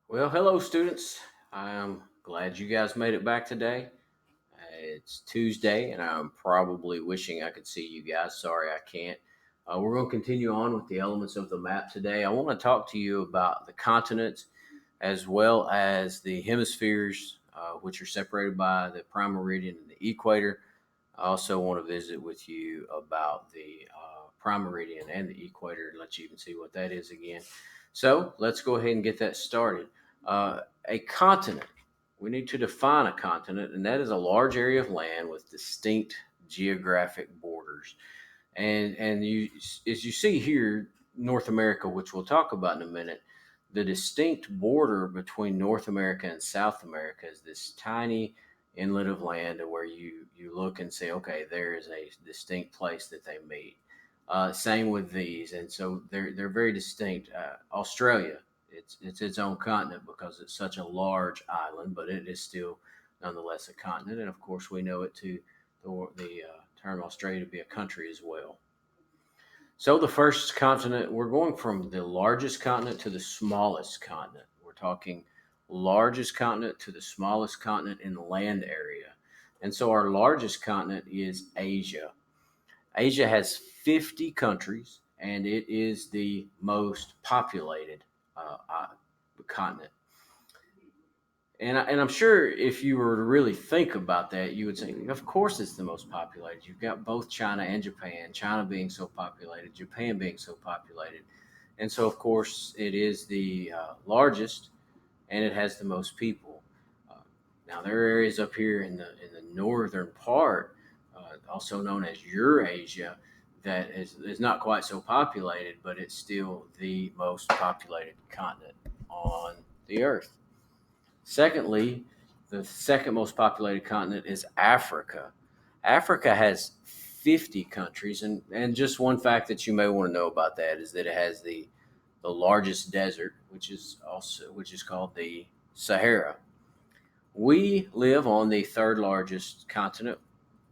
Well, hello, students. I'm glad you guys made it back today. It's Tuesday, and I'm probably wishing I could see you guys. Sorry, I can't. We're going to continue on with the elements of the map today. I want to talk to you about the continents as well as the hemispheres, which are separated by the prime meridian and the equator. I also want to visit with you about the prime meridian and the equator and let you even see what that is again. So let's go ahead and get that started. A continent. We need to define a continent, and that is a large area of land with distinct geographic borders. And you, as you see here, North America, which we'll talk about in a minute, the distinct border between North America and South America is this tiny inlet of land where you look and say, okay, there is a distinct place that they meet. Same with these, and so they're very distinct. Australia, it's its own continent because it's such a large island, but it is still nonetheless a continent. And of course, we know it to the term Australia to be a country as well. So the first continent, we're going from the largest continent to the smallest continent. We're talking largest continent to the smallest continent in the land area. And so our largest continent is Asia. Asia has 50 countries, and it is the most populated continent. And I'm sure if you were to really think about that, you would say, of course, it's the most populated. You've got both China and Japan, China being so populated, Japan being so populated. And so, of course, it is the largest and it has the most people. Uh, Now, there are areas up here in the northern part, also known as Eurasia, that is not quite so populated, but it's still the most populated continent on the earth. Secondly, the second most populated continent is Africa. Africa has 50 countries, and just one fact that you may want to know about that is that it has the largest desert, which is called the Sahara. We live on the third largest continent,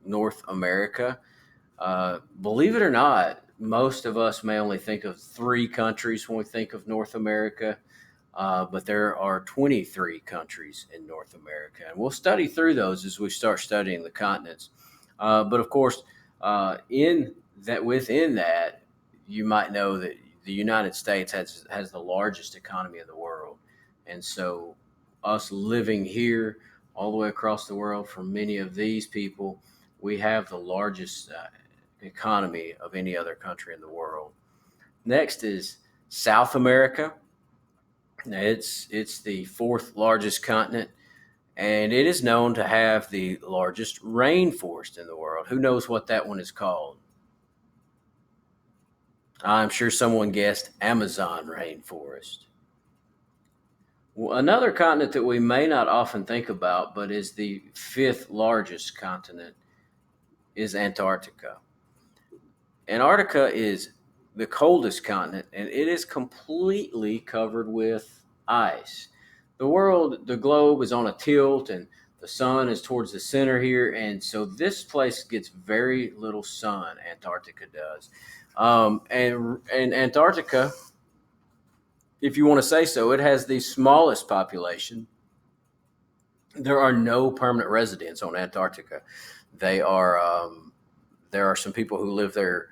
North America. Believe it or not, most of us may only think of three countries when we think of North America, but there are 23 countries in North America. And we'll study through those as we start studying the continents. But of course, in that within that, you might know that the United States has the largest economy in the world. And so, us living here all the way across the world, for many of these people, we have the largest economy of any other country in the world. Next is South America. It's the fourth largest continent, and it is known to have the largest rainforest in the world. Who knows what that one is called? I'm sure someone guessed Amazon rainforest. Well, another continent that we may not often think about, but is the fifth largest continent, is Antarctica. Antarctica is the coldest continent, and it is completely covered with ice. The globe is on a tilt, and the sun is towards the center here, and so this place gets very little sun. Antarctica does, and Antarctica, if you want to say so, it has the smallest population. There are no permanent residents on Antarctica. They are there are some people who live there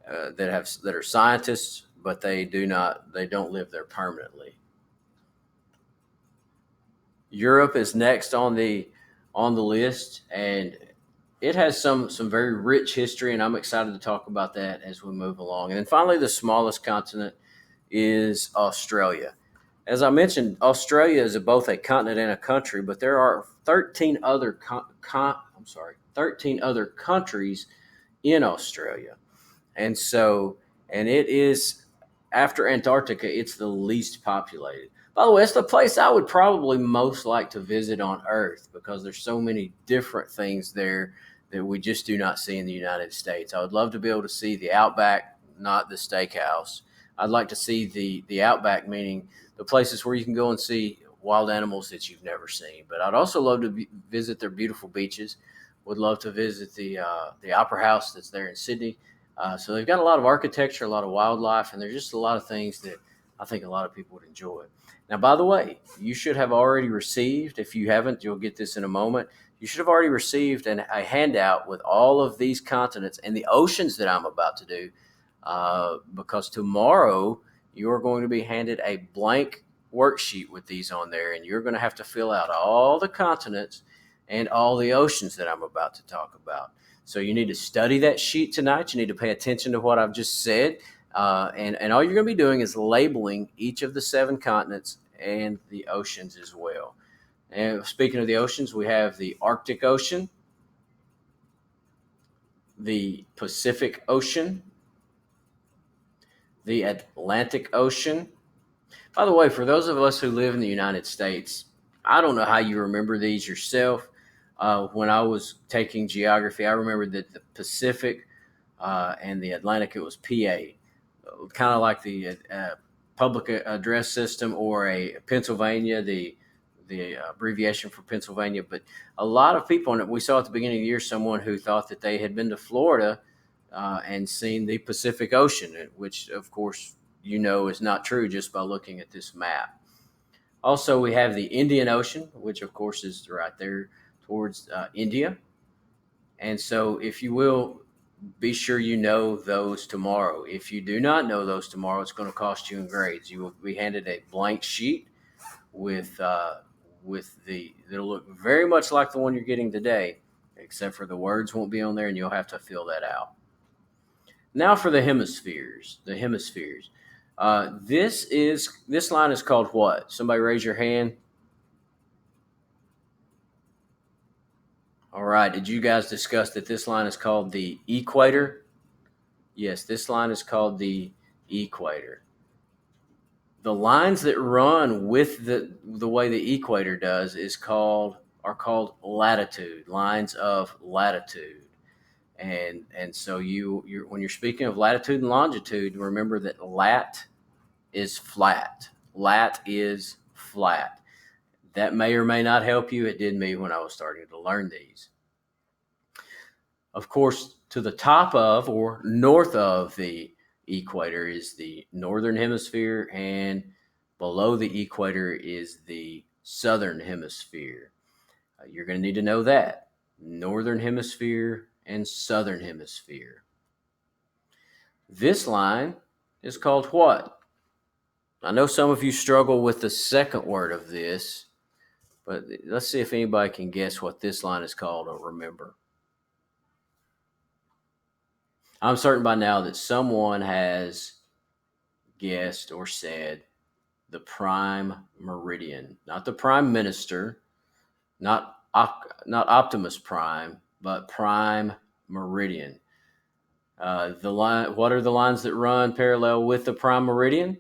that are scientists, but they don't live there permanently. Europe is next on the list, and it has some very rich history, and I'm excited to talk about that as we move along. And then finally, the smallest continent is Australia. As I mentioned, Australia is both a continent and a country, but there are 13 other countries in Australia. And so, and it is after Antarctica, it's the least populated. By the way, it's the place I would probably most like to visit on Earth because there's so many different things there that we just do not see in the United States. I would love to be able to see the outback, not the steakhouse. I'd like to see the outback, meaning the places where you can go and see wild animals that you've never seen. But I'd also love to visit their beautiful beaches. Would love to visit the Opera House that's there in Sydney. So they've got a lot of architecture, a lot of wildlife, and there's just a lot of things that I think a lot of people would enjoy it. Now, by the way, you should have already received, if you haven't, you'll get this in a moment. You should have already received a handout with all of these continents and the oceans that I'm about to do, because tomorrow you're going to be handed a blank worksheet with these on there, and you're going to have to fill out all the continents and all the oceans that I'm about to talk about. So you need to study that sheet tonight. You need to pay attention to what I've just said. And all you're going to be doing is labeling each of the 7 continents and the oceans as well. And speaking of the oceans, we have the Arctic Ocean, the Pacific Ocean, the Atlantic Ocean. By the way, for those of us who live in the United States, I don't know how you remember these yourself. When I was taking geography, I remember that the Pacific and the Atlantic, it was PA, kind of like the public address system, or a Pennsylvania, the abbreviation for Pennsylvania. But a lot of people, and we saw at the beginning of the year someone who thought that they had been to Florida and seen the Pacific Ocean, which of course is not true just by looking at this map. Also, we have the Indian Ocean, which of course is right there towards India. And so, if you will, be sure you know those tomorrow. If you do not know those tomorrow, it's going to cost you in grades. You will be handed a blank sheet with it'll look very much like the one you're getting today, except for the words won't be on there, and you'll have to fill that out. Now for the hemispheres. The hemispheres. This line is called what? Somebody raise your hand. All right. Did you guys discuss that this line is called the equator? Yes, this line is called the equator. The lines that run with the way the equator does are called latitude, lines of latitude. And so you when you're speaking of latitude and longitude, remember that lat is flat. Lat is flat. That may or may not help you. It did me when I was starting to learn these. Of course, to the top of or north of the equator is the northern hemisphere, and below the equator is the southern hemisphere. You're going to need to know that. Northern hemisphere and southern hemisphere. This line is called what? I know some of you struggle with the second word of this, but let's see if anybody can guess what this line is called or remember. I'm certain by now that someone has guessed or said the prime meridian, not the prime minister, not Optimus Prime, but prime meridian. The line. What are the lines that run parallel with the prime meridian?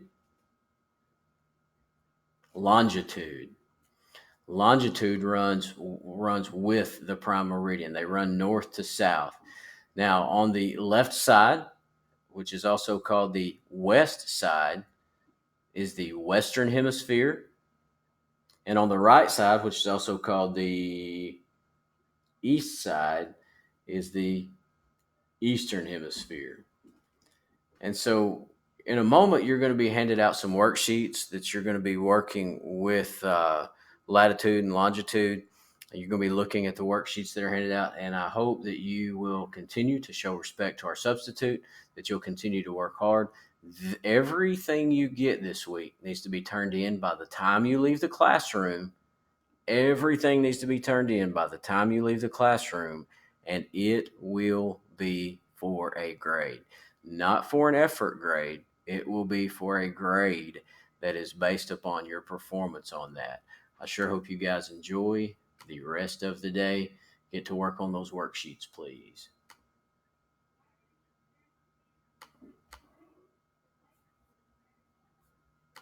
Longitude. Longitude runs with the prime meridian. They run north to south. Now, on the left side, which is also called the west side, is the western hemisphere. And on the right side, which is also called the east side, is the eastern hemisphere. And so in a moment, you're going to be handed out some worksheets that you're going to be working with latitude and longitude. You're going to be looking at the worksheets that are handed out, and I hope that you will continue to show respect to our substitute, that you'll continue to work hard. Everything you get this week needs to be turned in by the time you leave the classroom. Everything needs to be turned in by the time you leave the classroom, and it will be for a grade. Not for an effort grade. It will be for a grade that is based upon your performance on that. I sure hope you guys enjoy the rest of the day. Get to work on those worksheets, please.